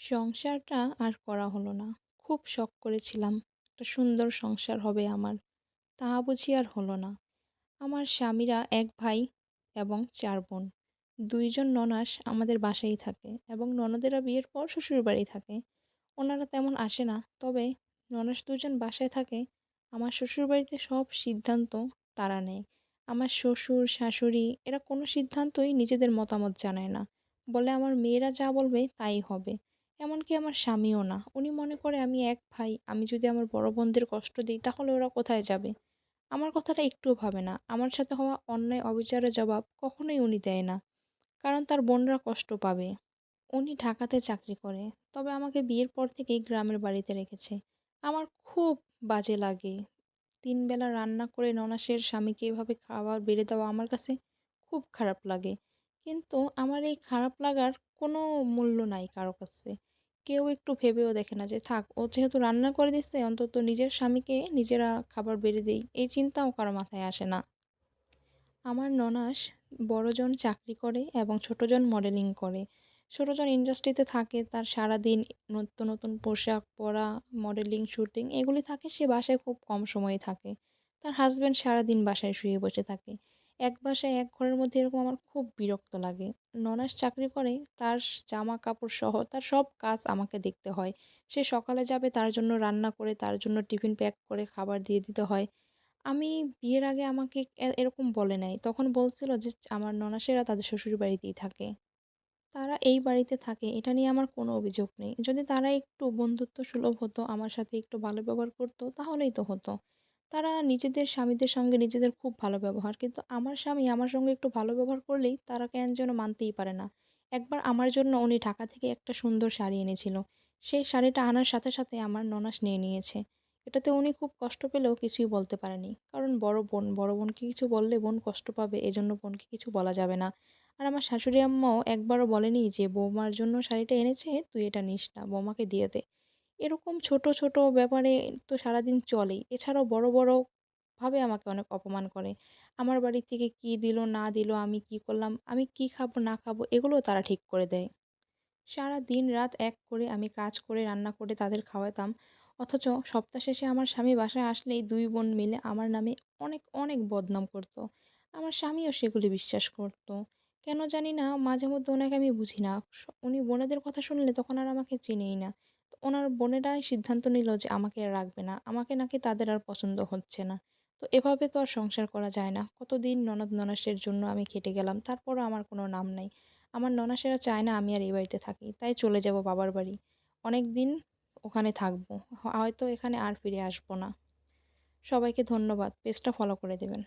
সংসারটা আর করা হলো না। খুব শখ করেছিলাম, একটা সুন্দর সংসার হবে আমার। তা বুঝি আর হলো না। আমার স্বামীরা ১ ভাই এবং ৪ বোন। ২ জন ননাস আমাদের বাসায়ই থাকে এবং ননদেরা বিয়ের পর শ্বশুরবাড়ি থাকে। ওনারা তেমন আসে না। তবে ননাস ২ জন বাসায় থাকে। আমার শ্বশুরবাড়িতে সব সিদ্ধান্ত তারা নেয়। আমার শ্বশুর, শাশুড়ি এরা কোনো সিদ্ধান্তই নিজেদের মতামত জানায় না। বলে আমার মেয়েরা যা বলবে তাই হবে। এমনকি আমার স্বামীও না। উনি মনে করে আমি এক ভাই, আমি যদি আমার বড় বোনদের কষ্ট দেই তাহলে ওরা কোথায় যাবে? আমার কথাটা একটুও ভাবে না। আমার সাথে হওয়া অন্যায় অবিচারের জবাব কখনোই উনি দেয় না। কারণ তার বোনরা কষ্ট পাবে। উনি ঢাকাতে চাকরি করে। তবে আমাকে বিয়ের পর থেকেই গ্রামের বাড়িতে রেখেছে। আমার খুব বাজে লাগে। ৩ বেলা রান্না করে ননাসের স্বামীকে এভাবে খাবার বেড়ে দেওয়া আমার কাছে খুব খারাপ লাগে। কিন্তু আমার এই খারাপ লাগার কোনো মূল্য নাই কারো কাছে। কেউ একটু ভেবেও দেখে না যে থাক ও যেহেতু রান্না করে দিছে অন্তত নিজের স্বামীকে নিজেরা খাবার বেড়ে দেই। এই চিন্তাও কারো মাথায় আসে না। আমার ননাস বড়জন চাকরি করে এবং ছোটজন মডেলিং করে। ছোটজন ইন্ডাস্ট্রিতে থাকে, তার সারাদিন নতুন, নতুন পোশাক পরা, মডেলিং, শুটিং এগুলি থাকে। সে বাসায় খুব কম সময় থাকে। তার হাসব্যান্ড সারাদিন বাসায় শুয়ে বসে থাকে। এক বাসায় এক ঘরের মধ্যে এরকম আমার খুব বিরক্ত লাগে। ননাস চাকরি করে, তার জামা-কাপড় সহ তার সব কাজ আমাকে দেখতে হয়। সে সকালে যাবে তার জন্য রান্না করে, তার জন্য টিফিন প্যাক করে খাবার দিয়ে দিতে হয়। আমি বিয়ের আগে আমাকে এরকম বলে নাই। তখন বলছিল যে আমার ননাসেরা তাদের শ্বশুরবাড়িতেই থাকে। তারা এই বাড়িতে থাকে এটা নিয়ে আমার কোনো অভিযোগ নেই। যদি তারা একটু বন্ধুত্ব সুলভ হতো, আমার সাথে একটু ভালো ব্যবহার করত তাহলেই তো হতো। তারা নিজেদের স্বামীদের সঙ্গে নিজেদের খুব ভালো ব্যবহার। কিন্তু আমার স্বামী আমার সঙ্গে একটু ভালো ব্যবহার করলেই তারা কেন যেন মানতেই পারে না। একবার আমার জন্য উনি ঢাকা থেকে একটা সুন্দর শাড়ি এনেছিল। সেই শাড়িটা আনার সাথে, সাথে আমার ননাস নিয়ে নিয়েছে। এটাতে উনি খুব কষ্ট পেলেও কিছুই বলতে পারেনি। কারণ বড় বোনকে কিছু বললে বোন কষ্ট পাবে এজন্য বোনকে কিছু বলা যাবে না। আর আমার শাশুড়ি আম্মাও একবারও বলেনি যে, "বৌমার জন্য শাড়িটা এনেছে, তুই এটা নিস না, বৌমাকে দিয়ে দে।" এরকম ছোট, ছোট ব্যাপারে তো সারাদিন চলেই। এছাড়াও বড়, বড় ভাবে আমাকে অনেক অপমান করে। আমার বাড়ি থেকে কি দিল না দিল, আমি কি করলাম, আমি কি খাবো না খাবো এগুলোও তারা ঠিক করে দেয়। সারাদিন রাত এক করে আমি কাজ করে রান্না করে তাদের খাওয়াতাম। অথচ সপ্তাহ শেষে আমার স্বামী বাসায় আসলেই ২ বোন মিলে আমার নামে অনেক, অনেক বদনাম করত। আমার স্বামীও সেগুলি বিশ্বাস করত। কেন জানি না মাঝেমধ্যে উনাকে আমি বুঝি না। উনি বোনেদের কথা শুনলে তখন আর আমাকে চেনেই না। তো উনার বোনেরাই সিদ্ধান্ত নিল যে আমাকে আর রাখবে না। আমাকে নাকি তাদের আর পছন্দ হচ্ছে না। তো এভাবে তো আর সংসার করা যায় না। কতদিন ননদ-ননাসের জন্য আমি খেটে গেলাম। তারপরও আমার কোনো নাম নাই। আমার ননাসেরা চায় না আমি আর এই বাড়িতে থাকি। তাই চলে যাব বাবার বাড়ি। অনেকদিন ওখানে থাকবো। হয়তো এখানে আর ফিরে আসবো না। সবাইকে ধন্যবাদ। পেজটা ফলো করে দেবেন।